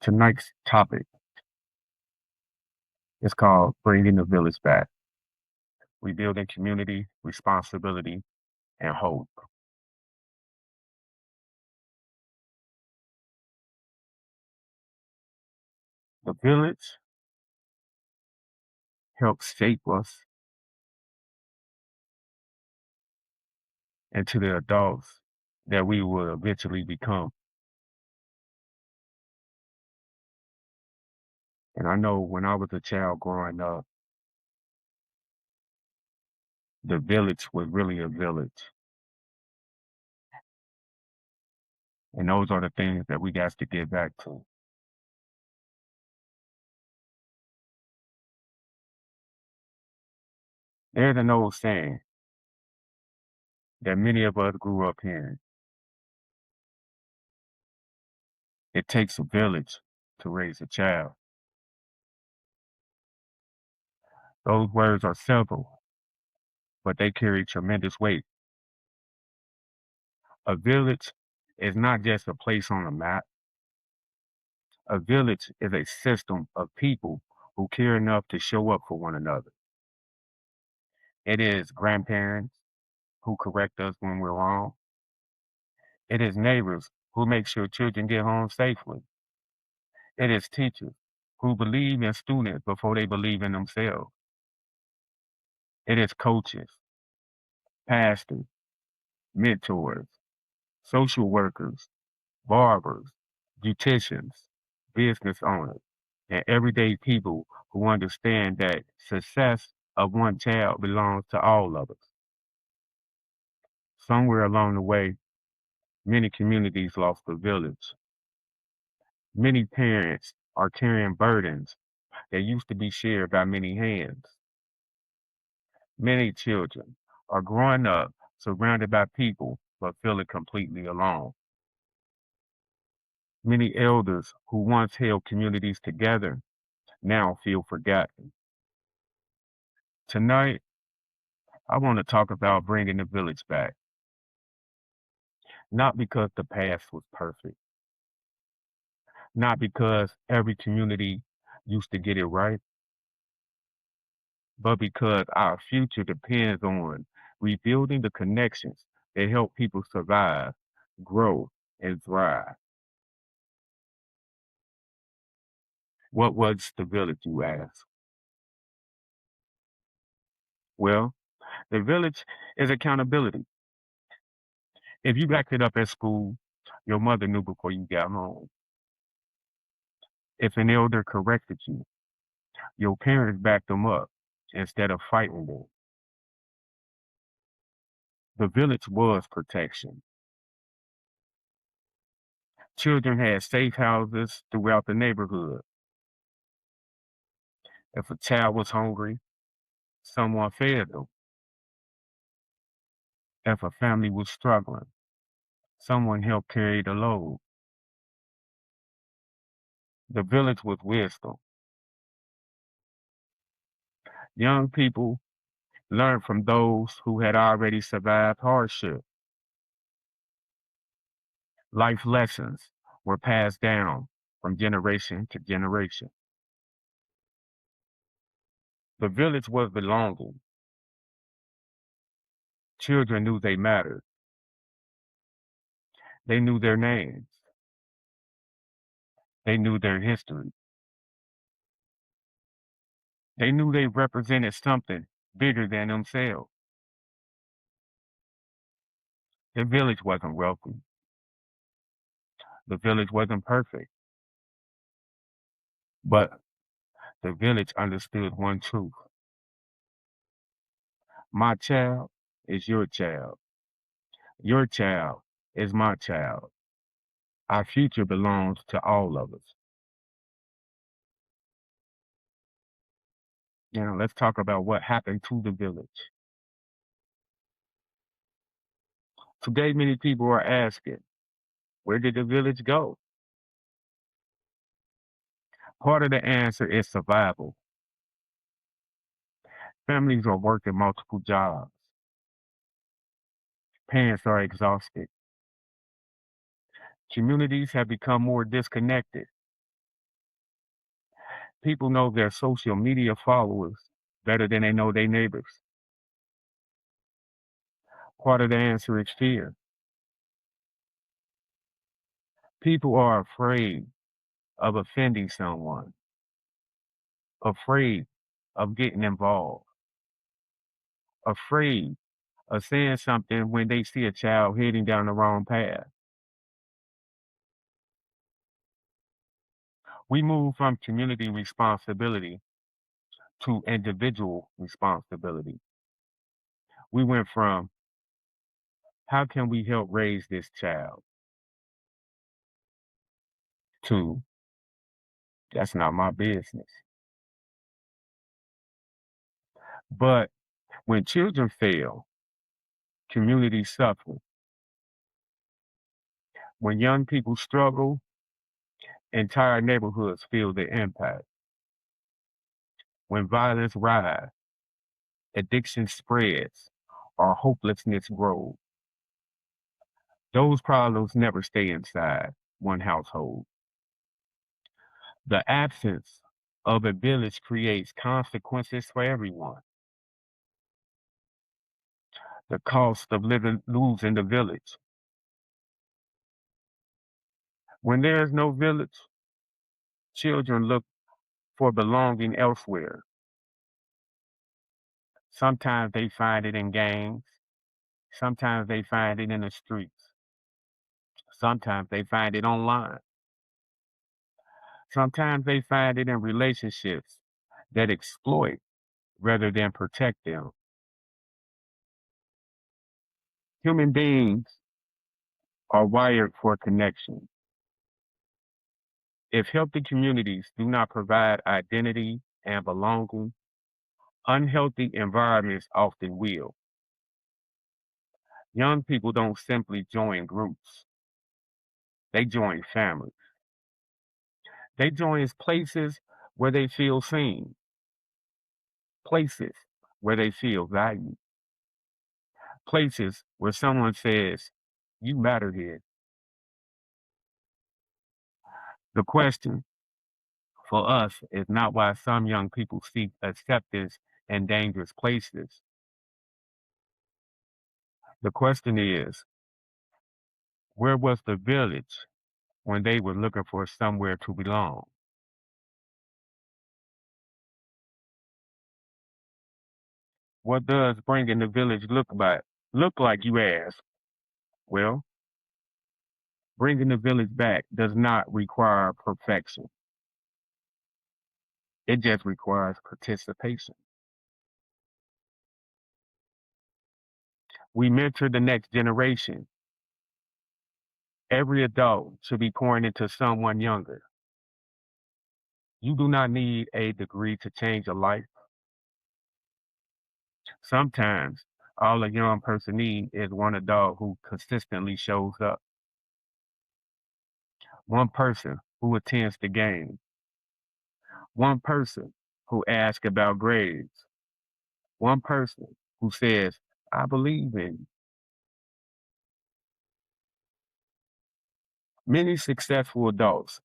Tonight's topic is called Bringing the Village Back, Rebuilding Community, Responsibility, and Hope. The village helps shape us into the adults that we will eventually become. And I know when I was a child growing up, the village was really a village. And those are the things that we got to get back to. There's an old saying that many of us grew up hearing. It takes a village to raise a child. Those words are simple, but they carry tremendous weight. A village is not just a place on a map. A village is a system of people who care enough to show up for one another. It is grandparents who correct us when we're wrong. It is neighbors who make sure children get home safely. It is teachers who believe in students before they believe in themselves. It is coaches, pastors, mentors, social workers, barbers, beauticians, business owners, and everyday people who understand that success of one child belongs to all of us. Somewhere along the way, many communities lost a village. Many parents are carrying burdens that used to be shared by many hands. Many children are growing up surrounded by people but feeling completely alone. Many elders who once held communities together now feel forgotten. Tonight, I want to talk about bringing the village back, not because the past was perfect, not because every community used to get it right, but because our future depends on rebuilding the connections that help people survive, grow, and thrive. What was the village, you ask? Well, the village is accountability. If you backed it up at school, your mother knew before you got home. If an elder corrected you, your parents backed them up instead of fighting them. The village was protection. Children had safe houses throughout the neighborhood. If a child was hungry, someone fed them. If a family was struggling, someone helped carry the load. The village was wisdom. Young people learned from those who had already survived hardship. Life lessons were passed down from generation to generation. The village was belonging. Children knew they mattered. They knew their names. They knew their history. They knew they represented something bigger than themselves. The village wasn't wealthy. The village wasn't perfect. But the village understood one truth. My child is your child. Your child is my child. Our future belongs to all of us. Now, let's talk about what happened to the village. Today, many people are asking, where did the village go? Part of the answer is survival. Families are working multiple jobs. Parents are exhausted. Communities have become more disconnected. People know their social media followers better than they know their neighbors. Part of the answer is fear. People are afraid of offending someone, afraid of getting involved, afraid of saying something when they see a child heading down the wrong path. We move from community responsibility to individual responsibility. We went from how can we help raise this child to that's not my business. But when children fail, communities suffer. When young people struggle, entire neighborhoods feel the impact. When violence rise, addiction spreads, or hopelessness grows, those problems never stay inside one household. The absence of a village creates consequences for everyone. The cost of living losing the village. When there is no village, children look for belonging elsewhere. Sometimes they find it in gangs. Sometimes they find it in the streets. Sometimes they find it online. Sometimes they find it in relationships that exploit rather than protect them. Human beings are wired for connection. If healthy communities do not provide identity and belonging, unhealthy environments often will. Young people don't simply join groups, they join families. They join places where they feel seen, places where they feel valued, places where someone says, you matter here. The question for us is not why some young people seek acceptance in dangerous places. The question is, where was the village when they were looking for somewhere to belong? What does bringing the village look like, you ask? Well, bringing the village back does not require perfection. It just requires participation. We mentor the next generation. Every adult should be pouring into someone younger. You do not need a degree to change a life. Sometimes all a young person needs is one adult who consistently shows up. One person who attends the game. One person who asks about grades. One person who says, I believe in you. Many successful adults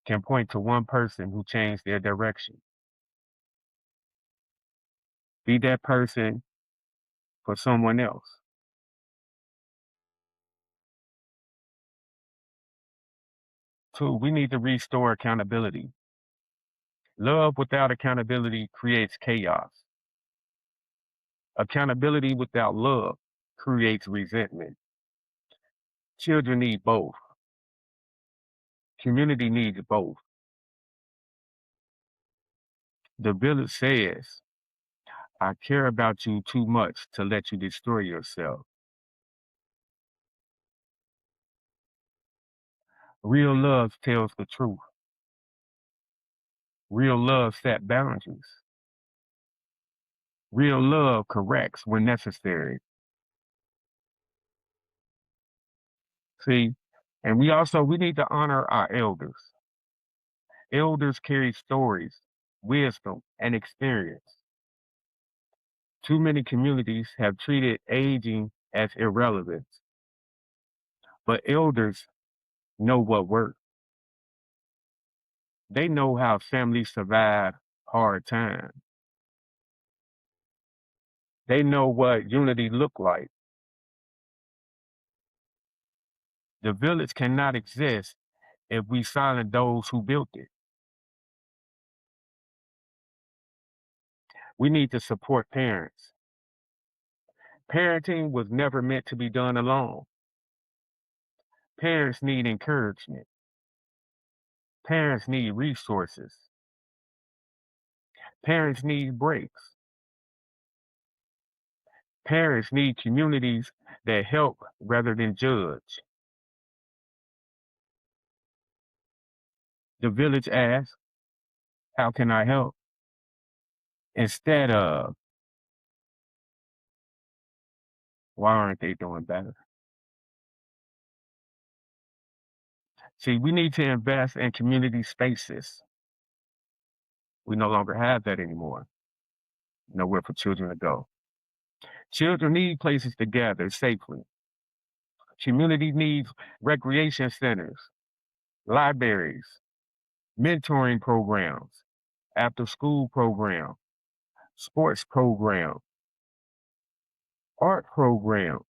can point to one person who changed their direction. Be that person for someone else. Two, we need to restore accountability. Love without accountability creates chaos. Accountability without love creates resentment. Children need both. Community needs both. The village says, I care about you too much to let you destroy yourself. Real love tells the truth. Real love sets boundaries. Real love corrects when necessary. See, and we need to honor our elders. Elders carry stories, wisdom, and experience. Too many communities have treated aging as irrelevant, but elders know what works. They know how families survive hard times. They know what unity look like. The village cannot exist if we silence those who built it. We need to support parents. Parenting was never meant to be done alone. Parents need encouragement. Parents need resources. Parents need breaks. Parents need communities that help rather than judge. The village asks, how can I help? Instead of, why aren't they doing better? See, we need to invest in community spaces. We no longer have that anymore. Nowhere for children to go. Children need places to gather safely. Community needs recreation centers, libraries, mentoring programs, after school program, sports program, art program,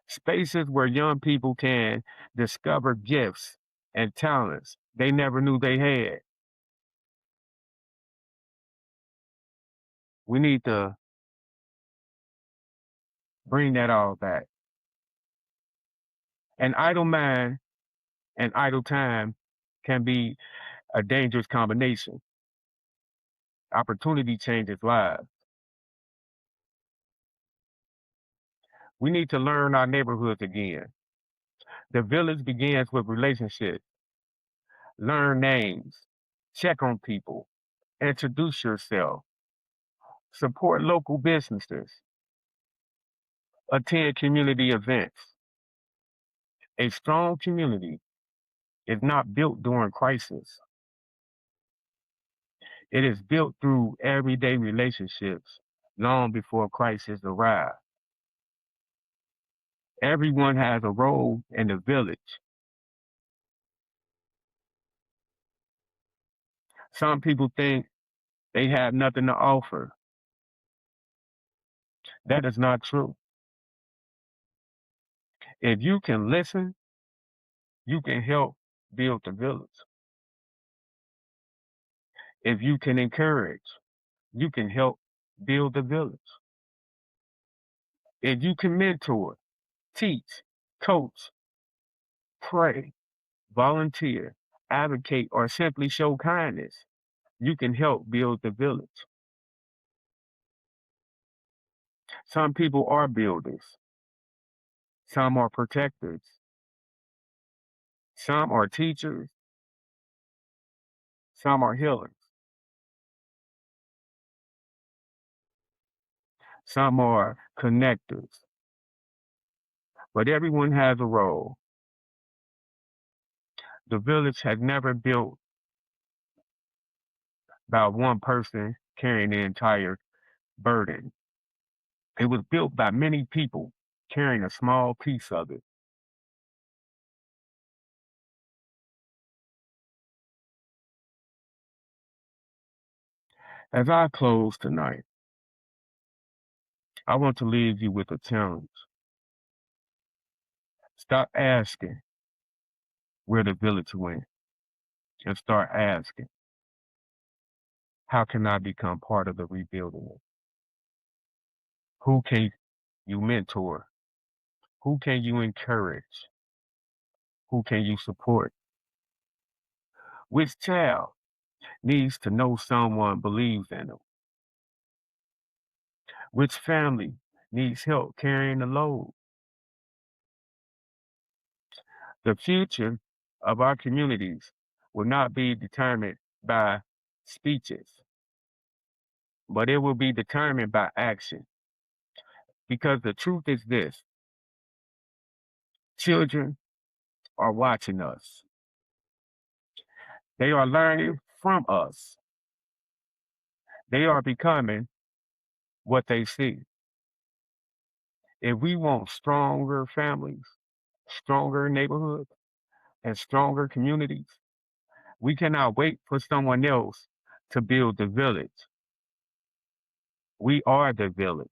spaces where young people can discover gifts and talents they never knew they had. We need to bring that all back. An idle mind and idle time can be a dangerous combination. Opportunity changes lives. We need to learn our neighborhoods again. The village begins with relationships. Learn names, check on people, introduce yourself, support local businesses, attend community events. A strong community is not built during crisis. It is built through everyday relationships long before crisis arrive. Everyone has a role in the village. Some people think they have nothing to offer. That is not true. If you can listen, you can help build the village. If you can encourage, you can help build the village. If you can mentor, teach, coach, pray, volunteer, advocate, or simply show kindness, you can help build the village. Some people are builders. Some are protectors. Some are teachers. Some are healers. Some are connectors. But everyone has a role. The village has never built by one person carrying the entire burden. It was built by many people carrying a small piece of it. As I close tonight, I want to leave you with a challenge. Stop asking where the village went and start asking, how can I become part of the rebuilding it? Who can you mentor? Who can you encourage? Who can you support? Which child needs to know someone believes in them? Which family needs help carrying the load? The future of our communities will not be determined by speeches, but it will be determined by action. Because the truth is this: children are watching us, they are learning from us, they are becoming what they see. If we want stronger families, stronger neighborhoods, and stronger communities. We cannot wait for someone else to build the village. We are the village.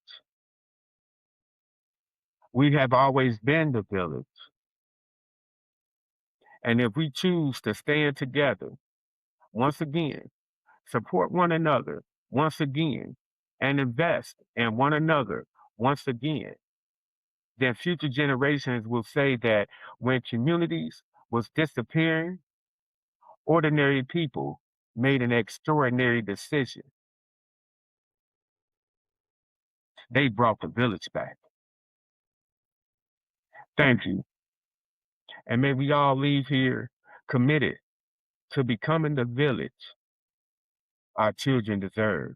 We have always been the village. And if we choose to stand together, once again, support one another, once again, and invest in one another, once again, then future generations will say that when communities was disappearing, ordinary people made an extraordinary decision. They brought the village back. Thank you. And may we all leave here committed to becoming the village our children deserve.